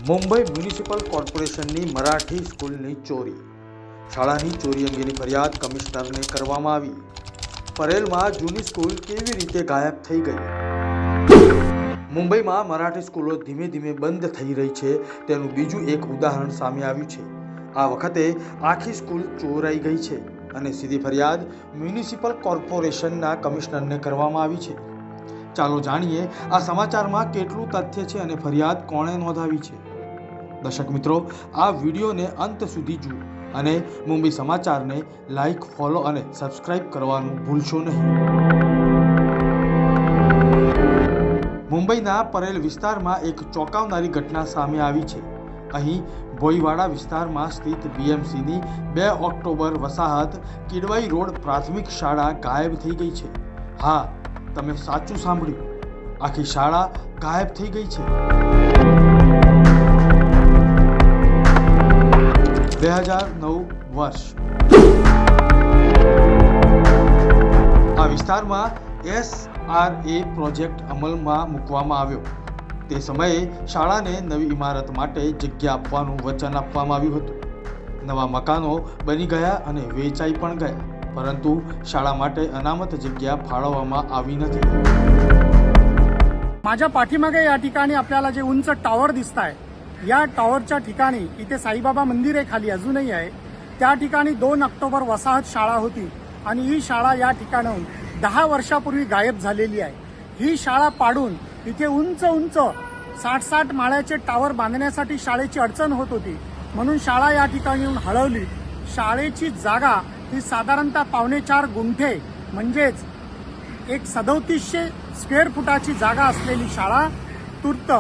Mumbai municipal કોર્પોરેશનની મરાઠી સ્કૂલની ચોરી. શાળાની ચોરી અંગેની ફરિયાદ કમિશનરને કરવામાં આવી. પરેલમાં જૂની સ્કૂલ કેવી રીતે ગાયબ થઈ ગઈ? મુંબઈમાં મરાઠી સ્કૂલો ધીમે ધીમે બંધ થઈ રહી છે તેનું બીજું એક ઉદાહરણ સામે આવ્યું છે. આ વખતે આખી સ્કૂલ ચોરાઈ ગઈ છે અને સીધી ફરિયાદ મ્યુનિસિપલ કોર્પોરેશનના કમિશનરને કરવામાં આવી છે. ચાલો જાણીએ આ સમાચારમાં કેટલું તથ્ય છે અને ફરિયાદ કોણે નોંધાવી છે. દર્શક મિત્રો, આ વિડીયોને અંત સુધી જુઓ અને મુંબઈ સમાચારને લાઈક, ફોલો અને સબસ્ક્રાઇબ કરવાનું ભૂલશો નહીં. મુંબઈના પરેલ વિસ્તારમાં એક ચોંકાવનારી ઘટના સામે આવી છે. અહીં ભોઈવાડા વિસ્તારમાં સ્થિત બીએમસીની 2 ઓક્ટોબર વસાહત કિડવાઈ રોડ પ્રાથમિક શાળા ગાયબ થઈ ગઈ છે. હા, તમે સાચું સાંભળ્યું, આખી શાળા ગાયબ થઈ ગઈ છે. 2009 વર્ષ. આ વિસ્તારમાં SRA પ્રોજેક્ટ અમલમાં મૂકવામાં આવ્યો. તે સમયે શાળાને નવી ઇમારત માટે જગ્યા આપવાનું વચન આપવામાં આવ્યું હતું. નવા મકાનો બની ગયા અને વેચાઈ પણ ગયા, परंतु शाळा माटे अनामत जग्या फाळवવામાં આવી નથી. माझ्या पाठीमागे या ठिकाणी आपल्याला जे उंच टावर दिसत आहे, या टावरच्या ठिकाणी इथे साईबाबा मंदिर आहे, खाली अजूनही आहे. त्या ठिकाणी 2 ऑक्टोबर वसाहत शाळा होती आणि ही शाळा या ठिकाणाहून 10 वर्षापूर्वी गायब झालेली आहे. ही शाळा पाडून इथे उंच उंच 60-60 माळ्याचे टावर बांधण्यासाठी शाळेची अडचण होत होती, म्हणून शाळा या ठिकाणी हलवली. शाळेची जागा ही साधारणतः 4.5 गुंठे म्हणजेच एक 3700 स्क्वेअर फुटाची जागा असलेली शाळा तूर्त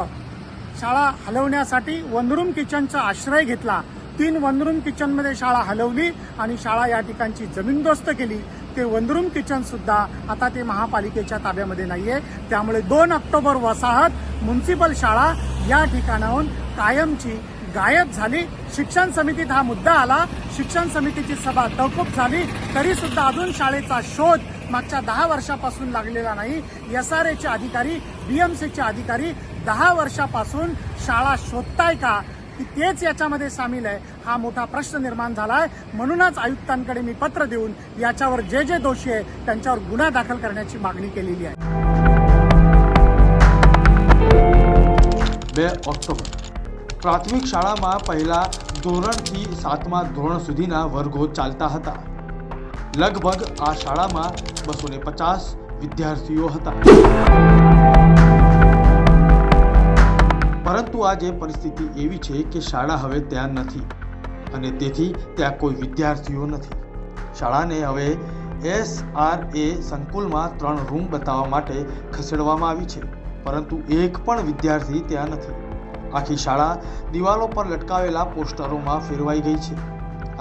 शाळा हलवण्यासाठी वनरूम किचनचा आश्रय घेतला. 3 वनरूम किचनमध्ये शाळा हलवली आणि शाळा या ठिकाणची जमीनदोस्त केली. ते वनरूम किचन सुद्धा आता ते महापालिकेच्या ताब्यामध्ये नाहीये. त्यामुळे 2 ऑक्टोबर वसाहत म्युनिसिपल शाळा या ठिकाणाहून कायमची गायब झाली. शिक्षण समितीत हा मुद्दा आला, शिक्षण समितीची सभा तहकूब झाली, तरी सुद्धा अजून शाळेचा शोध मागच्या 10 वर्षापासून लागलेला नाही. SRAचे अधिकारी, BMCचे अधिकारी 10 वर्षापासून शाळा शोधताय का की तेच याच्यामध्ये सामील आहे, हा मोठा प्रश्न निर्माण झालाय. म्हणूनच आयुक्तांकडे मी पत्र देऊन याच्यावर जे जे दोषी आहे त्यांच्यावर गुन्हा दाखल करण्याची मागणी केलेली आहे. 2 ऑक्टोबर प्राथमिक શાળામાં પહેલા ધોરણથી 7મા ધોરણ સુધીના વર્ગો ચાલતા હતા. લગભગ આ શાળામાં 250 વિદ્યાર્થીઓ હતા. પરંતુ આજે પરિસ્થિતિ એવી છે કે શાળા હવે ત્યાં નથી અને તેથી ત્યાં કોઈ વિદ્યાર્થીઓ નથી. શાળાને હવે SRA સંકુલમાં 3 રૂમ બતાવવા માટે ખસેડવામાં આવી છે, પરંતુ એક પણ વિદ્યાર્થી ત્યાં નથી. આખી શાળા દિવાલો પર લટકાવેલા પોસ્ટરોમાં ફેરવાઈ ગઈ છે.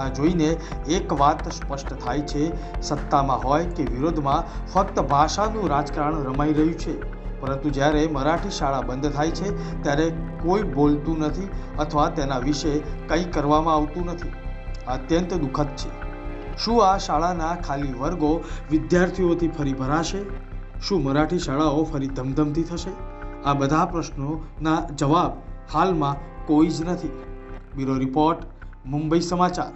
આ જોઈને એક વાત સ્પષ્ટ થાય છે, સત્તામાં હોય કે વિરોધમાં ફક્ત ભાષાનું રાજકારણ રમાઈ રહ્યું છે, પરંતુ જ્યારે મરાઠી શાળા બંધ થાય છે ત્યારે કોઈ બોલતું નથી અથવા તેના વિશે કંઈ કરવામાં આવતું નથી. આ અત્યંત દુઃખદ છે. શું આ શાળાના ખાલી વર્ગો વિદ્યાર્થીઓથી ફરી ભરાશે? શું મરાઠી શાળાઓ ફરી ધમધમતી થશે? આ બધા પ્રશ્નોના જવાબ હાલમાં કોઈ જ નથી. બ્યુરો રિપોર્ટ, મુંબઈ સમાચાર.